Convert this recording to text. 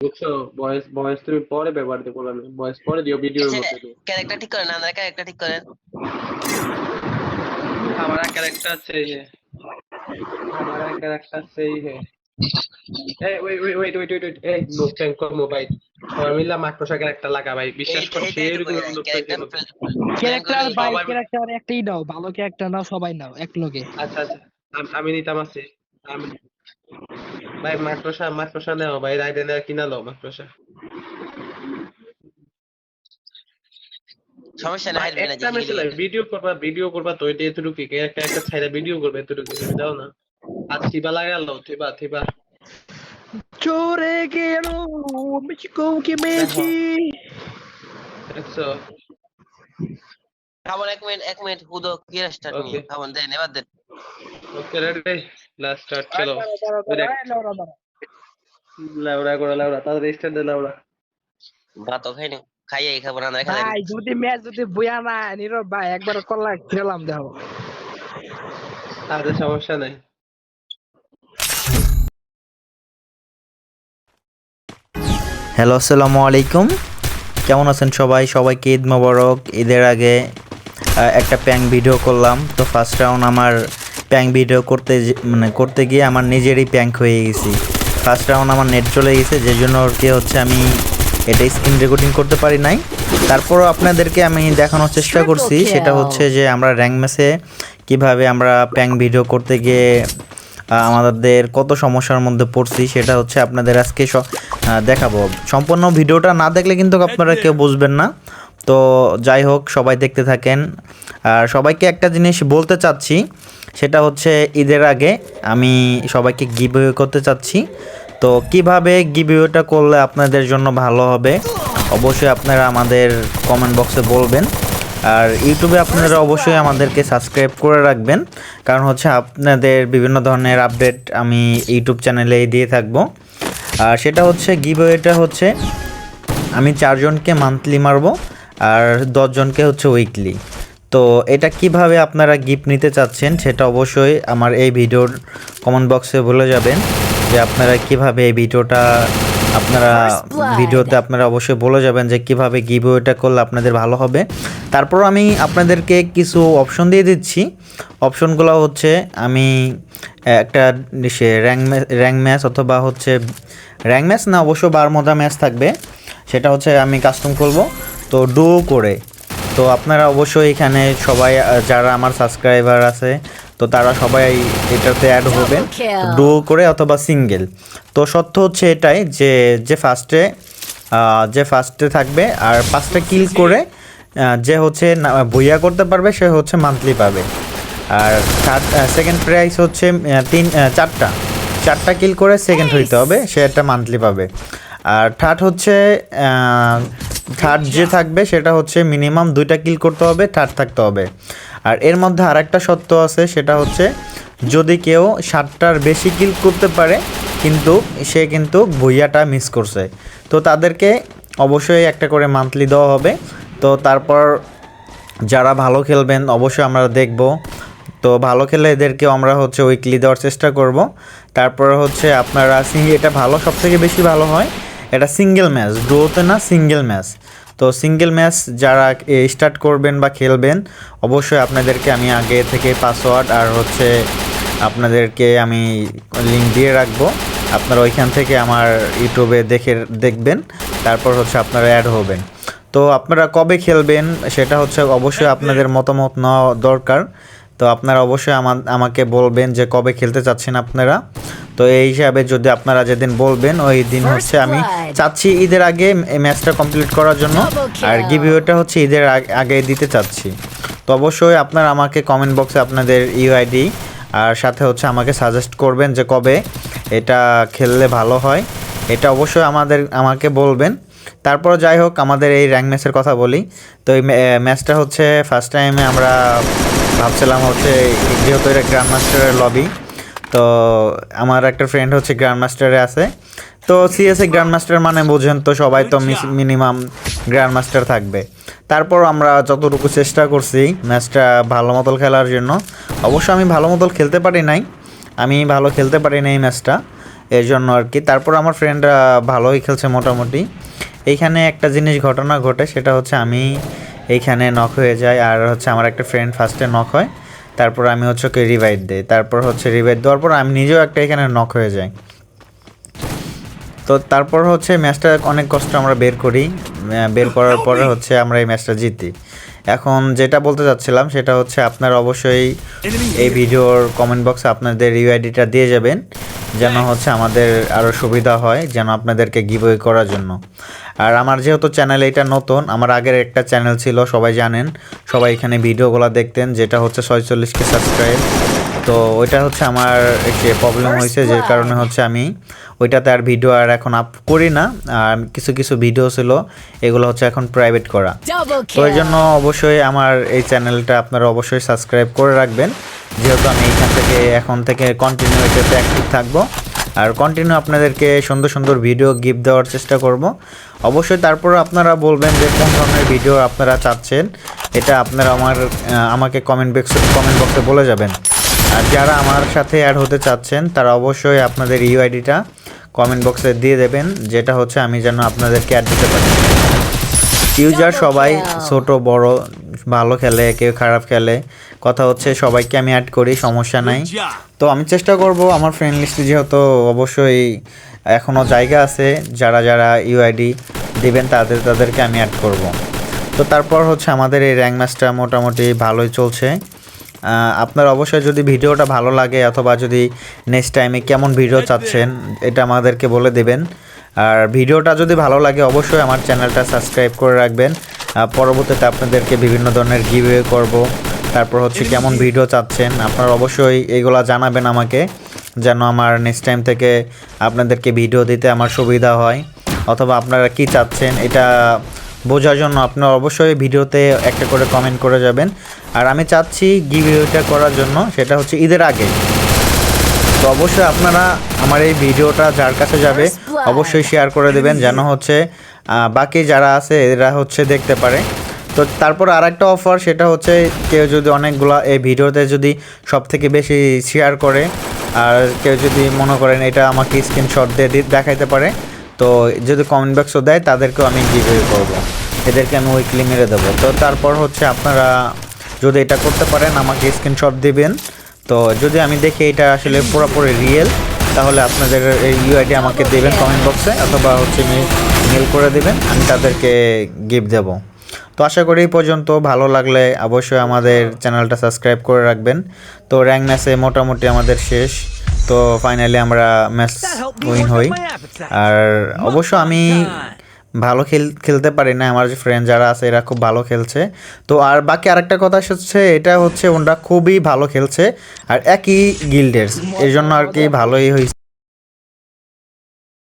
বুঝছো? Voice voice তুমি পরে ব্যবহার দিতে বললাম, ভয়েস পরে দিও, ভিডিওর হ্যাঁ, মধ্যে দিও। ক্যারেক্টার ঠিক করেন, আপনার ক্যারেক্টার ঠিক করেন। हमारा कैरेक्टर सही है। हमारा कैरेक्टर सही है। wait, এই লোক ট্যাঙ্ক মোবাইল সবাই মিলে মাকড়সা ক্যারেক্টার লাগা ভাই, এই বিশ্বাস তো করো এই তো এই তো সেরকম কই দেন লোক পাইছি ক্যারেক্টার লোক। প্ল্যান ক্যারেক্টার করলেন। ভাই, সবাই ক্যারেক্টার একটাই নাও, ভালো ক্যারেক্টার নাও, সবাই নাও এক লগে। আচ্ছা আচ্ছা, আমি নিতাম আছে। আমি ভাই মাকড়সা মাকড়সা নেও ভাই, রাইডে নেওয়া কিনা লো মাকড়সা। সমস্যা নাই, ভাই হারবে না একটা জিগি মেসেজ লিগে। ভিডিও করবা তো এটা এতটুকু একটা ছাইরা ভিডিও করবে এতটুকু তুমি দাও না। আজ থিবা লাগালো থিবা থিবা। চোরে গেল মিচিকো কি দেখো মেচি। দেখছো? খাবার 1 মিনিট 1 মিনিট হুদো কি স্টার্ট নি ওকে খাবার দেন এবার দেন। ওকে রেডি, লাস্ট স্টার্ট আয় চলো। দাঁড়া দাঁড়া ওই দাঁড়া, দেখ, আয় লাউড়া দাঁড়া। লাউড়া করে লাউড়া তাড়াতাড়ি স্টার্ট দে লাউড়া। ভাতও খাইনি, খাইয়ে এই খাবার না খেলেন। ভাই যদি ম্যাচ যদি বইয়া না নীরব ভাই একবার কল্লা খেলাম দেখো। আরে সমস্যা নাই। হ্যালো, আসসালামু আলাইকুম। কেমন আছেন সবাই? সবাইকে ঈদ মোবারক। ঈদের আগে একটা প্যাং ভিডিও করলাম। তো ফার্স্ট রাউন্ড আমার প্যাং ভিডিও করতে গিয়ে আমার নিজেরই প্যাঙ্ক হয়ে গেছি। ফার্স্ট রাউন্ড আমার নেট চলে গেছে, যে জন্য আর কি হচ্ছে আমি এটা স্ক্রিন রেকর্ডিং করতে পারি নাই। তারপরও আপনাদেরকে আমি দেখানোর চেষ্টা করছি, সেটা হচ্ছে যে আমরা র্যাঙ্ক ম্যাচে কীভাবে আমরা প্যাং ভিডিও করতে গিয়ে আমাদের কত সমস্যার মধ্যে পড়ছি, সেটা হচ্ছে আপনাদের আজকে দেখাবো। সম্পূর্ণ ভিডিওটা না দেখলে কিন্তু আপনারা কেউ বুঝবেন না। তো যাই হোক, সবাই দেখতে থাকেন। আর সবাইকে একটা জিনিস বলতে চাচ্ছি, সেটা হচ্ছে ঈদের আগে আমি সবাইকে গিভঅ্যাওয়ে করতে চাচ্ছি। তো কিভাবে গিভঅ্যাওয়েটা করলে আপনাদের জন্য ভালো হবে অবশ্যই আপনারা আমাদের কমেন্ট বক্সে বলবেন। আর ইউটিউবে আপনারা অবশ্যই আমাদেরকে সাবস্ক্রাইব করে রাখবেন, কারণ হচ্ছে আপনাদের বিভিন্ন ধরনের আপডেট আমি ইউটিউব চ্যানেলেই দিয়ে থাকবো। আর সেটা হচ্ছে গিভঅ্যাওয়েটা হচ্ছে আমি 4 জনকে মান্থলি মারবো আর 10 জনকে হচ্ছে উইকলি। তো এটা কিভাবে আপনারা গিফট নিতে চাচ্ছেন সেটা অবশ্যই আমার এই ভিডিওর কমেন্ট বক্সে বলে যাবেন, যে আপনারা কিভাবে এই ভিডিওতে আপনারা অবশ্যই বলে যাবেন যে কিভাবে গিভঅ্যাওয়েটা করলে আপনাদের ভালো হবে। তারপর আমি আপনাদেরকে কিছু অপশন দিয়ে দিচ্ছি। অপশনগুলো হচ্ছে আমি একটা র্যাঙ্ক ম্যাচ অথবা হচ্ছে র্যাঙ্ক ম্যাচ না, অবশ্য বারমুদা ম্যাচ থাকবে, সেটা হচ্ছে আমি কাস্টম করব তো ডুও করে। তো আপনারা অবশ্যই এখানে সবাই যারা আমার সাবস্ক্রাইবার আছে তো তারা সবাই এটাতে অ্যাড হবেন ডুও করে অথবা সিঙ্গেল। তো সত্য হচ্ছে এটাই যে যে ফার্স্টে থাকবে আর 5টা কিল করে যে হচ্ছে ভুইয়া করতে পারবে সে হচ্ছে মান্থলি পাবে। আর সেকেন্ড প্রাইস হচ্ছে 4টা কিল করে সেকেন্ড হইতে হবে, সে একটা মান্থলি পাবে। আর থার্ড যে থাকবে সেটা হচ্ছে মিনিমাম 2টা কিল করতে হবে, থার্ড থাকতে হবে। আর এর মধ্যে আরেকটা সত্য আছে, সেটা হচ্ছে যদি কেউ 7টার বেশি কিল করতে পারে কিন্তু সে কিন্তু ভুইয়াটা মিস করছে, তো তাদেরকে অবশ্যই একটা করে মান্থলি দেওয়া হবে। তো তারপর যারা ভালো খেলবেন অবশ্যই আমরা দেখব, তো ভালো খেলে এদেরকেও আমরা হচ্ছে উইকলি দেওয়ার চেষ্টা করব। তারপর হচ্ছে আপনারা এটা ভালো, সবথেকে বেশি ভালো হয় এটা সিঙ্গেল ম্যাচ, ডুওতে না সিঙ্গেল ম্যাচ। তো সিঙ্গেল ম্যাচ যারা স্টার্ট করবেন বা খেলবেন অবশ্যই আপনাদেরকে আমি আগে থেকে পাসওয়ার্ড আর হচ্ছে আপনাদেরকে আমি লিঙ্ক দিয়ে রাখবো, আপনারা ওইখান থেকে আমার ইউটিউবে দেখবেন, তারপর হচ্ছে আপনারা অ্যাড হবেন। তো আপনারা কবে খেলবেন সেটা হচ্ছে অবশ্যই আপনাদের মতামত নেওয়া দরকার। তো আপনারা অবশ্যই আমাকে বলবেন যে কবে খেলতে চাচ্ছেন আপনারা। তো এই হিসাবে যদি আপনারা যেদিন বলবেন ওই দিন হচ্ছে আমি চাচ্ছি ঈদের আগে এই ম্যাচটা কমপ্লিট করার জন্য, আর গিভঅ্যাওয়েটা হচ্ছে ঈদের আগে দিতে চাচ্ছি। তো অবশ্যই আপনারা আমাকে কমেন্ট বক্সে আপনাদের ইউআইডি আর সাথে হচ্ছে আমাকে সাজেস্ট করবেন যে কবে এটা খেললে ভালো হয়, এটা অবশ্যই আমাকে বলবেন। তারপর যাই হোক, আমাদের এই র্যাঙ্ক ম্যাচের কথা বলি। তো এই ম্যাচটা হচ্ছে ফার্স্ট টাইমে আমরা ভাবছিলাম হচ্ছে, যেহেতু এটা গ্র্যান্ড মাস্টারের লবি, তো আমার একটা ফ্রেন্ড হচ্ছে গ্র্যান্ড মাস্টারে আছে। তো সিএসএ গ্র্যান্ড মাস্টার মানে বোঝেন তো সবাই, তো মিনিমাম গ্র্যান্ড মাস্টার থাকবে। তারপর আমরা যতটুকু চেষ্টা করছি ম্যাচটা ভালো মতো খেলার জন্য, অবশ্য আমি ভালো মতো খেলতে পারি নাই এই ম্যাচটা। এর জন্য আর কি। তারপর আমার ফ্রেন্ডরা ভালোই খেলছে মোটামুটি। এইখানে একটা জিনিস ঘটনা ঘটে, সেটা হচ্ছে আমি এইখানে নক হয়ে যাই, আর হচ্ছে আমার একটা ফ্রেন্ড ফার্স্টে নক হয়, তারপর আমি হচ্ছে ওকে রিভাইভ দিই, তারপর হচ্ছে রিভাইভ দেওয়ার পর আমি নিজেও একটা এখানে নক হয়ে যাই। তো তারপর হচ্ছে ম্যাচটা অনেক কষ্ট আমরা বের করি, বের করার পরে হচ্ছে আমরা এই ম্যাচটা জিতি। এখন যেটা বলতে চাচ্ছিলাম সেটা হচ্ছে আপনারা অবশ্যই এই ভিডিওর কমেন্ট বক্সে আপনাদের ইউআইডিটা দিয়ে যাবেন, যেন হচ্ছে আমাদের আরও সুবিধা হয়, যেন আপনাদেরকে গিভওয়ে করার জন্য। আর আমার যেহেতু চ্যানেল এটা নতুন, আমার আগের একটা চ্যানেল ছিল, সবাই জানেন, সবাই এখানে ভিডিওগুলো দেখতেন, যেটা হচ্ছে 46K সাবস্ক্রাইব। তো ওইটা হচ্ছে আমার একটি প্রবলেম হয়েছে, যে কারণে হচ্ছে আমি ওইটাতে আর ভিডিও আর এখন আপ করি না। আর কিছু কিছু ভিডিও ছিল, এগুলো হচ্ছে এখন প্রাইভেট করা। তো এই জন্য অবশ্যই আমার এই চ্যানেলটা আপনারা অবশ্যই সাবস্ক্রাইব করে রাখবেন, যেহেতু আমি এইখান থেকে এখন থেকে কন্টিনিউ এটাতে অ্যাক্টিভ থাকবো, আর কন্টিনিউ আপনাদেরকে সুন্দর সুন্দর ভিডিও গিফট দেওয়ার চেষ্টা করব। অবশ্যই তারপর আপনারা বলবেন যে কোন ধরনের ভিডিও আপনারা চাচ্ছেন, এটা আপনারা আমাকে কমেন্ট বক্সে বলে যাবেন। আর যারা আমার সাথে অ্যাড হতে চাচ্ছেন তারা অবশ্যই আপনাদের ইউআইডিটা কমেন্ট বক্সে দিয়ে দেবেন, যেটা হচ্ছে আমি যেন আপনাদেরকে অ্যাড দিতে পারি। ইউজার সবাই ছোট বড় ভালো খেলে, কেউ খারাপ খেলে, কথা হচ্ছে সবাইকে আমি অ্যাড করি, সমস্যা নাই। তো আমি চেষ্টা করব আমার ফ্রেন্ড লিস্টে, যেহেতু অবশ্যই এখনও জায়গা আছে, যারা যারা ইউআইডি দিবেন তাদেরকে আমি অ্যাড করব। তো তারপর হচ্ছে আমাদের এই র্যাঙ্ক ম্যাচটা মোটামুটি ভালোই চলছে। আপনার অবশ্যই যদি ভিডিওটা ভালো লাগে, অথবা যদি নেক্সট টাইমে কেমন ভিডিও চাচ্ছেন, এটা আমাদেরকে বলে দেবেন। আর ভিডিওটা যদি ভালো লাগে অবশ্যই আমার চ্যানেলটা সাবস্ক্রাইব করে রাখবেন। পরবর্তীতে আপনাদেরকে বিভিন্ন ধরনের গিভওয়ে করব। তারপর হচ্ছে কেমন ভিডিও চাচ্ছেন আপনারা অবশ্যই এগুলা জানাবেন আমাকে, যেন আমার নেক্সট টাইম থেকে আপনাদেরকে ভিডিও দিতে আমার সুবিধা হয়, অথবা আপনারা কি চাচ্ছেন এটা বোঝার জন্য আপনারা অবশ্যই ভিডিওতে একটা করে কমেন্ট করে যাবেন। আর আমি চাচ্ছি গিভওয়েটা করার জন্য, সেটা হচ্ছে ঈদের আগে। তো অবশ্যই আপনারা আমার এই ভিডিওটা যার কাছে যাবে অবশ্যই শেয়ার করে দেবেন, যেন হচ্ছে বাকি যারা আছে এরা হচ্ছে দেখতে পারে। তো তারপর আরেকটা অফার, সেটা হচ্ছে কেউ যদি অনেকগুলা এই ভিডিওতে যদি সব থেকে বেশি শেয়ার করে, আর কেউ যদি মনে করেন এটা আমাকে স্ক্রিনশট দিয়ে দেখাইতে পারে, তো যদি কমেন্ট বক্সও দেয় তাদেরকেও আমি গিভওয়ে করব, এদেরকে আমি উইকলি মেরে দেবো। তো তারপর হচ্ছে আপনারা যদি এটা করতে পারেন আমাকে স্ক্রিনশট দিবেন, তো যদি আমি দেখি এটা আসলে পুরোপুরি রিয়েল, তাহলে আপনাদের এই ইউআইডি আমাকে দেবেন কমেন্ট বক্সে, অথবা হচ্ছে মেল করে দেবেন, আমি তাদেরকে গিফট দেবো। তো আশা করি এই পর্যন্ত, ভালো লাগলে অবশ্যই আমাদের চ্যানেলটা সাবস্ক্রাইব করে রাখবেন। তো র্যাঙ্ক ম্যাচে মোটামুটি আমাদের শেষ, তো ফাইনালি আমরা ম্যাচ উইন হই। আর অবশ্য আমি ভালো খেলতে পারি না, আমার যে ফ্রেন্ড যারা আছে এরা খুব ভালো খেলছে। তো আর বাকি আরেকটা কথা হচ্ছে, এটা হচ্ছে ওরা খুবই ভালো খেলছে আর একই গিল্ডের, এই জন্য আর কি ভালোই হয়েছে।